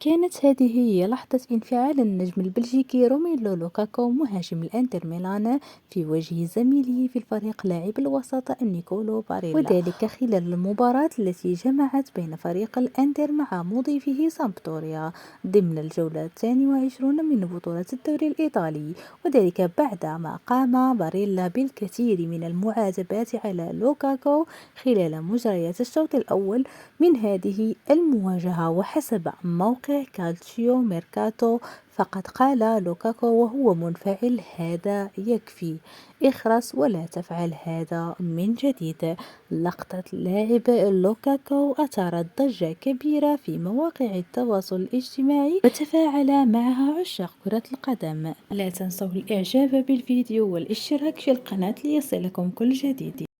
كانت هذه هي لحظة انفعال النجم البلجيكي روميلو لوكاكو مهاجم الانتر ميلان في وجه زميله في الفريق لاعب الوسط نيكولو باريلا، وذلك خلال المباراة التي جمعت بين فريق الانتر مع مضيفه سامبدوريا ضمن الجولة 22 من بطولة الدوري الإيطالي، وذلك بعدما قام باريلا بالكثير من المعاتبات على لوكاكو خلال مجريات الشوط الأول من هذه المواجهة. وحسب موقع كالتشيو ميركاتو فقد قال لوكاكو وهو منفعل: هذا يكفي، اخرس ولا تفعل هذا من جديد. لقطة اللاعب لوكاكو أثارت ضجة كبيرة في مواقع التواصل الاجتماعي وتفاعل معها عشاق كرة القدم. لا تنسوا الإعجاب بالفيديو والاشتراك في القناة ليصلكم كل جديد.